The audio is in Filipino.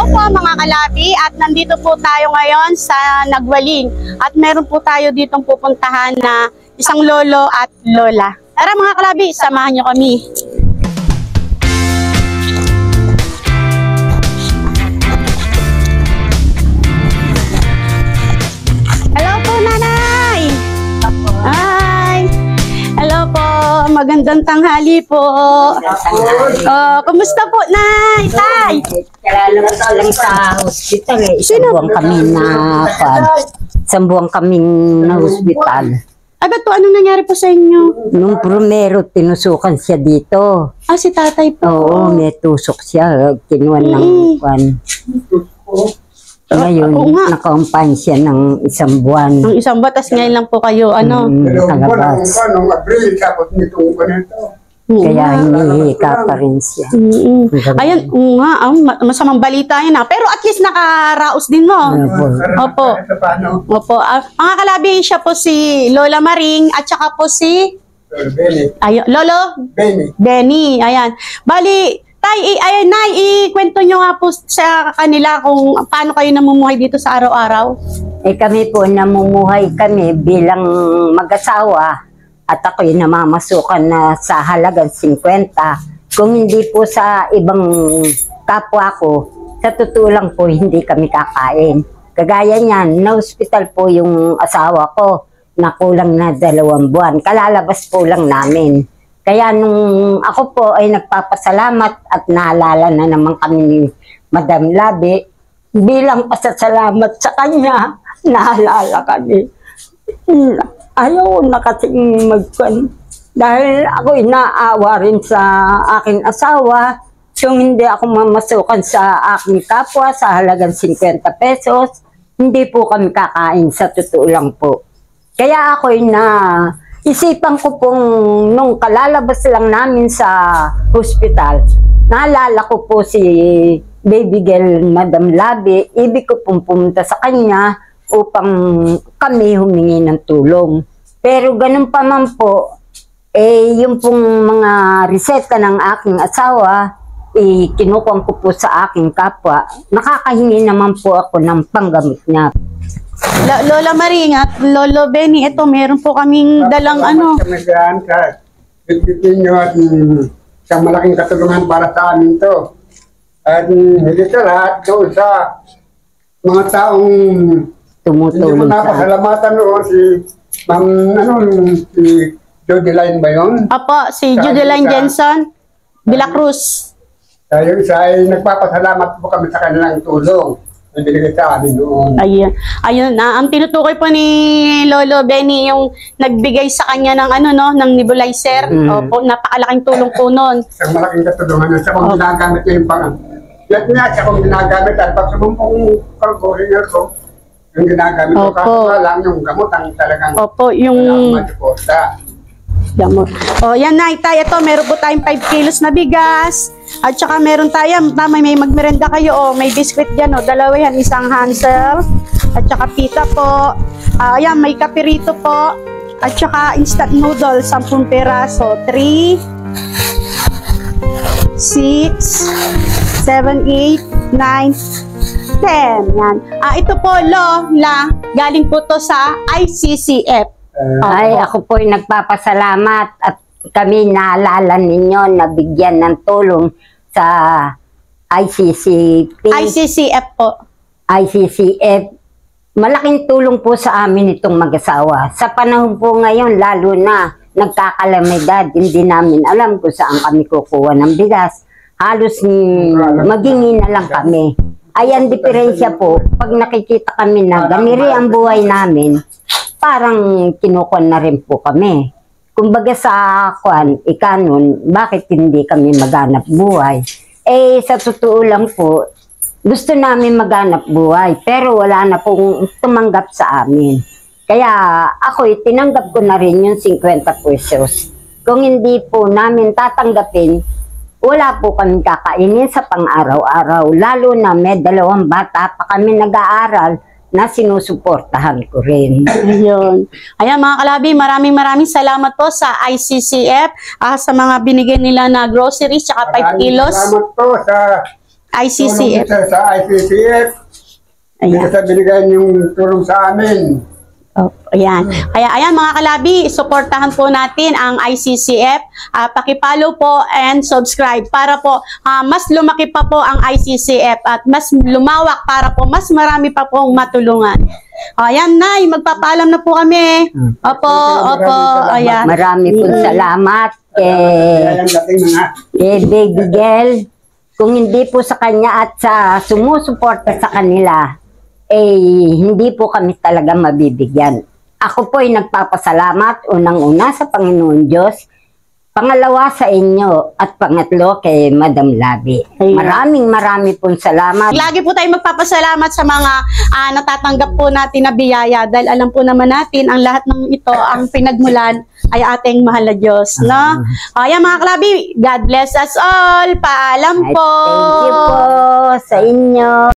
Hello po mga kalabi, at nandito po tayo ngayon sa Nagwaling at meron po tayo ditong pupuntahan na isang lolo at lola. Tara mga kalabi, samahan nyo kami. Hello po nanay! Hi! Hello po, magandang tanghali po. Kumusta po nay? Tay! Kalalabas lang sa hospital eh. Isang buwan kaming na hospital. Agad po, anong nangyari po sa inyo? Nung primero, tinusukan siya dito. Ah, si tatay po. Oo, may tusok siya. Kinuha ng kwan. Ngayon, nakaumpan siya ng isang buwan. Ang isang batas ngayon lang po kayo, ano? Nakalabas. Kaya hinihika pa rin siya. Ayan, masamang balita yan ha. Pero at least nakaraos din mo. Opo. Opo. Mga kalabi, siya po si Lola Maring at saka po si Lolo Benny. Ayan. Bali, tay, nay, ikwento nyo nga po sa kanila kung paano kayo namumuhay dito sa araw-araw. Kami po, namumuhay kami bilang mag-asawa. At ako'y namamasukan na sa halagang 50. Kung hindi po sa ibang kapwa ko, sa totoo lang po, hindi kami kakain. Kagaya niyan, na-hospital po yung asawa ko, na kulang na 2 buwan. Kalalabas po lang namin. Kaya nung ako po ay nagpapasalamat at naalala na naman kami ni Madam Labi, bilang pasasalamat sa kanya, naalala kami. Ayaw na kasing magkuhan. Dahil ako'y naawa rin sa aking asawa. Kung hindi ako mamasukan sa aking kapwa sa halagang 50 pesos, hindi po kami kakain, sa totoo lang po. Kaya ako'y isipan ko pong nung kalalabas lang namin sa hospital, naalala ko po si baby girl Madam Labi, ibig ko pong pumunta sa kanya upang kami humingi ng tulong. Pero ganun pa man po, yung pong mga reseta ng aking asawa, kinukuha ko po sa aking kapwa. Nakakahingi naman po ako ng panggamit niya. Lola Maring at Lolo Benny, ito meron po kaming dalang ano. Bitbitin nyo at isang malaking katulungan para sa amin to. At hindi sa lahat doon sa mga taong tumutulong. Hindi mo napasalamatan noon si si Jodeline ba yun? Apo, si Jodeline Jensen Vilacruz. Tayo ay nagpapasalamat po kami sa kanilang tulong na binigay sa amin noon. Ayun na, ang tinutukoy po ni Lolo Benny yung nagbigay sa kanya ng ng nebulizer. Opo, napakalaking tulong po noon. Isang malaking katulungan siya kung ginagamit niya yung lahat niya siya kung ginagamit at pag sumumpong kalkuringer ko, yung ginagamit ko kasi lang yung gamot ang talagang yung gamot. Yan na, tay, ito meron po tayong 5 kilos na bigas at saka meron tayo, may magmerenda kayo, may biscuit dyan, 2 yan, isang Hansel at saka pita po. Ayan, may kapirito po at saka instant noodles 10 peraso, 3 6 7 8 9 10. Yan. Ito po, Lola, galing po to sa ICCF. Ako po ay nagpapasalamat at kami naalala ninyo na bigyan ng tulong sa ICCF po. ICCF. Malaking tulong po sa amin itong mag-asawa. Sa panahon po ngayon, lalo na nagkakalamidad, hindi namin alam kung saan kami kukuha ng bigas. Halos maghingi na lang kami. Ayan, diferensya po, pag nakikita kami na ganiri ang buhay namin, parang kinukon na rin po kami. Kumbaga sa ikanon, bakit hindi kami maghanap buhay? Sa totoo lang po, gusto namin maghanap buhay, pero wala na pong tumanggap sa amin. Kaya ako, tinanggap ko na rin yung 50 pesos. Kung hindi po namin tatanggapin, wala po kami kakainin sa pang-araw-araw. Lalo na may 2 bata pa kami nag-aaral na sinusuportahan ko rin. Ayun. Ayan mga kalabi, maraming salamat po sa ICCF sa mga binigay nila na groceries tsaka 5 kilos. Salamat po sa ICCF. Tulong sa ICCF. Hindi Ayan. sa binigyan yung tulong sa amin. Oh, ayan. Kaya ayan mga kalabi, suportahan po natin ang ICCF. Paki-follow po and subscribe para po mas lumaki pa po ang ICCF at mas lumawak para po mas marami pa pong matulungan. Ayan, Nay, magpapaalam na po kami. Opo, opo. Ayan. Marami pong salamat Kaya yung dating mga kay Baby Girl. Kung hindi po sa kanya at sa sumusuporta sa kanila, hindi po kami talaga mabibigyan. Ako po ay nagpapasalamat unang-una sa Panginoon Diyos, pangalawa sa inyo, at pangatlo kay Madam Labi. Ayan. Marami pong salamat. Lagi po tayong magpapasalamat sa mga natatanggap po natin na biyaya dahil alam po naman natin ang lahat ng ito, ang pinagmulan ay ating mahal na Diyos. No? Ayan mga kalabi, God bless us all. Paalam po. Thank you po sa inyo.